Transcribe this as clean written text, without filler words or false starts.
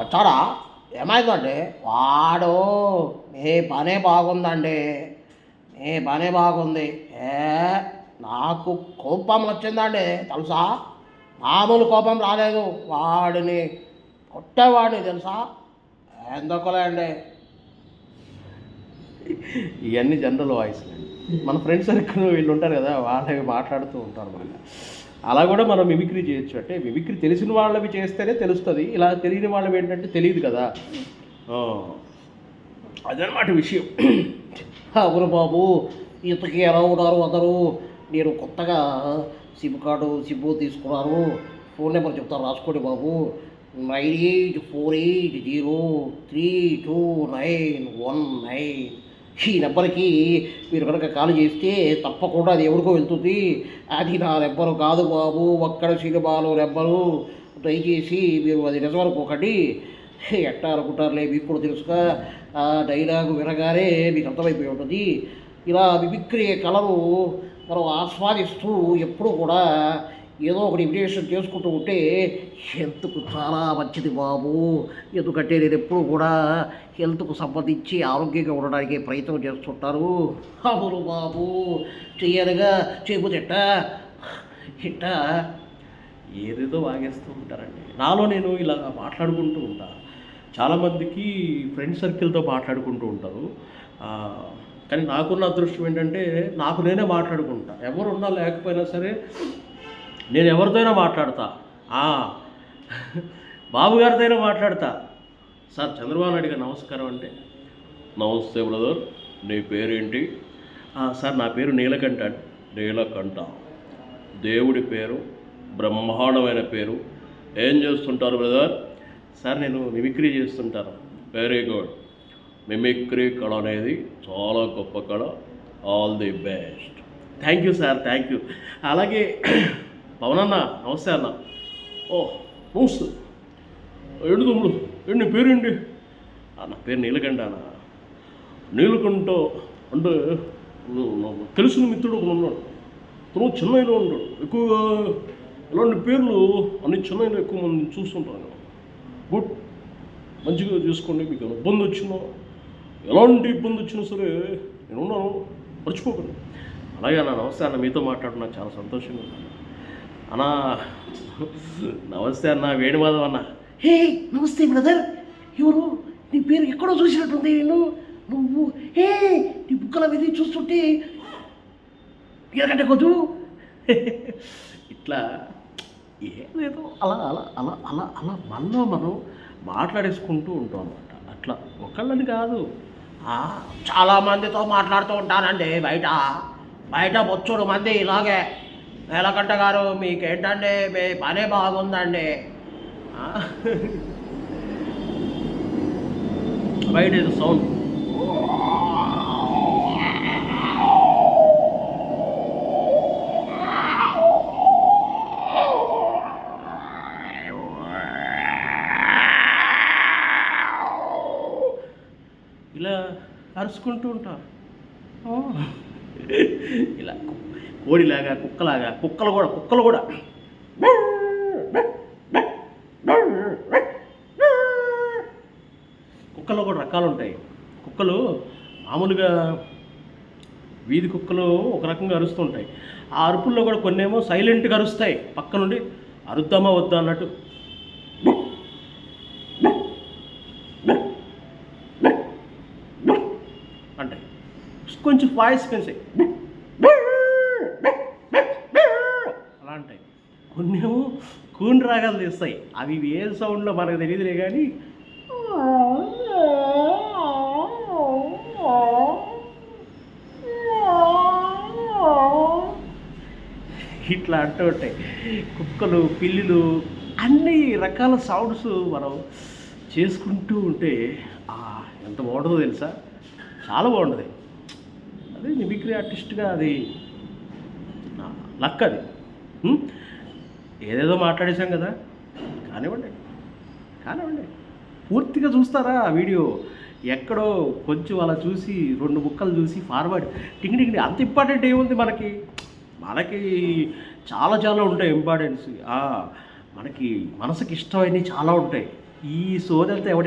వచ్చారా? ఏమైందండి? వాడు మీ పనే బాగుందండి, మీ పనే బాగుంది. ఏ నాకు కోపం వచ్చిందండి తెలుసా, మామూలు కోపం రాలేదు. వాడిని కొట్టేవాడిని తెలుసా. ఎందుకులే అండి, ఇవన్నీ జనరల్ వాయిస్లు. మన ఫ్రెండ్స్ సర్కిల్ వీళ్ళు ఉంటారు కదా, వాళ్ళవి మాట్లాడుతూ ఉంటారు అన్నమాట. అలా కూడా మనం మిమిక్రీ చేయొచ్చు. అంటే మిమిక్రీ తెలిసిన వాళ్ళవి చేస్తేనే తెలుస్తుంది, ఇలా తెలియని వాళ్ళవి ఏంటంటే తెలియదు కదా. అదనమాట విషయం. అవును బాబు, ఇంతకీ ఎలా ఉన్నారు అందరూ? నేను కొత్తగా సిమ్ తీసుకున్నాను. ఫోన్ నెంబర్ చెప్తాను, రాసుకోండి బాబు. 9848032919. ఈ నెంబర్కి మీరు కనుక కాల్ చేస్తే తప్పకుండా అది ఎవరికో వెళ్తుంది. అది నా నెంబరు కాదు బాబు, ఒక్కడ సినిమాలో నెంబరు. దయచేసి మీరు అది నిజం అనుకోకండి. ఎట్టా అనుకుంటారులే, మీకు కూడా తెలుసుగా. ఆ డైలాగు వినగానే మీకు అర్థమైపోయి ఉంటుంది. ఇలా మిమిక్రీ కళను మనం ఆస్వాదిస్తూ ఎప్పుడూ కూడా ఏదో ఒకటి ఇమిటేషన్ చేసుకుంటూ ఉంటే హెల్త్కు చాలా మంచిది బాబు. ఎందుకంటే నేను ఎప్పుడు కూడా హెల్త్కు సంబంధించి ఆరోగ్యంగా ఉండడానికి ప్రయత్నం చేస్తుంటారు. అవును బాబు, చెయ్యాలిగా, చేయబోతేట ఇట్ట ఏదేదో వాగేస్తూ ఉంటారండి. నాలో నేను ఇలా మాట్లాడుకుంటూ ఉంటాను. చాలామందికి ఫ్రెండ్ సర్కిల్తో మాట్లాడుకుంటూ ఉంటారు. కానీ నాకున్న అదృష్టం ఏంటంటే నాకు నేనే మాట్లాడుకుంటా. ఎవరు ఉన్నా లేకపోయినా సరే నేను ఎవరితోనైనా మాట్లాడతా. బాబు గారితోనైనా మాట్లాడతా. సార్ చంద్రబాబు నాయుడు గారు నమస్కారం అంటే, నమస్తే బ్రదర్, నీ పేరేంటి? సార్ నా పేరు నీలకంఠ. నీలకంఠ దేవుడి పేరు, బ్రహ్మాండమైన పేరు. ఏం చేస్తుంటారు బ్రదర్? సార్ నేను మిమిక్రీ చేస్తుంటాను. Very good. మిమిక్రీ కళ అనేది చాలా గొప్ప కళ. All the best. Thank you sir, thank you. అలాగే పవన్ అన్న నమస్తే అన్న. నమస్తే. ఏంటి తమ్ముడు, ఏంటి నీ పేరేంటి? నా పేరు నీలకంఠ అన్న. నీలకంఠ అంటే తెలిసిన మిత్రుడు ఒకడు ఉన్నాడు. తను చెన్నైలో ఉంటాడు. ఎక్కువగా ఇలాంటి పేర్లు అన్ని చెన్నైలో ఎక్కువ మంది చూస్తుంటాను. గుడ్, మంచిగా చేసుకోండి. మీకు ఇబ్బంది వచ్చినా, ఎలాంటి ఇబ్బంది వచ్చినా సరే నేను ఉన్నాను, మర్చిపోకండి. అలాగే అన్న నమస్తే అన్న, మీతో మాట్లాడు నాకు చాలా సంతోషంగా ఉంది అన్నా. నమస్తే అన్న, వేణుమాధవ్ అన్న. హే నమస్తే బ్రదర్. ఎవరు? నీ పేరు ఎక్కడో చూసినట్టుంది నేను. నువ్వు నీ బుక్కల మీద చూస్తుంటే ఎరగంటే కొద్దు. ఇట్లా ఏదేదో అలా అలా అలా అలా అలా మనలో మనం మాట్లాడేసుకుంటూ ఉంటాం అనమాట. అట్లా ఒకళ్ళని కాదు, చాలామందితో మాట్లాడుతూ ఉంటానండి. బయట బొచ్చుడు మంది ఇలాగే. నీలకంఠ గారు మీకేంటండి, మీ పనే బాగుందండి. బయట ఇది సౌండ్. ఇలా అరుచుకుంటూ ఉంటా. ఇలా కోడిలాగా, కుక్కలాగా. కుక్కలు కూడా కుక్కల్లో కూడా రకాలు ఉంటాయి. కుక్కలు మామూలుగా వీధి కుక్కలు ఒక రకంగా అరుస్తుంటాయి. ఆ అరుపుల్లో కూడా కొన్నేమో సైలెంట్గా అరుస్తాయి, పక్క నుండి అరుద్దామా వద్దా అన్నట్టు. అంటే కొంచెం వాయిస్ పెంచాయి, అలా అంటాయి. కొన్నేమో కూని రాగాలు తీస్తాయి. అవి ఏ సౌండ్లో మనకు తెలియదులే కానీ ఇట్లా అంటూ ఉంటాయి. కుక్కలు, పిల్లులు, అన్ని రకాల సౌండ్స్ మనం చేసుకుంటూ ఉంటే ఎంత బాగుంటుందో తెలుసా. చాలా బాగుంటుంది. అది మిమిక్రీ ఆర్టిస్ట్గా అది లక్. అది ఏదేదో మాట్లాడేశాం కదా. కానివ్వండి పూర్తిగా చూస్తారా ఆ వీడియో? ఎక్కడో కొంచెం అలా చూసి 2 ముక్కలు చూసి ఫార్వర్డ్ టింగి అంత ఇంపార్టెంట్ ఏముంది మనకి చాలా చాలా ఉంటాయి ఇంపార్టెన్స్. మనకి మనసుకి ఇష్టమైనవి చాలా ఉంటాయి. ఈ సోదంతా ఎవడు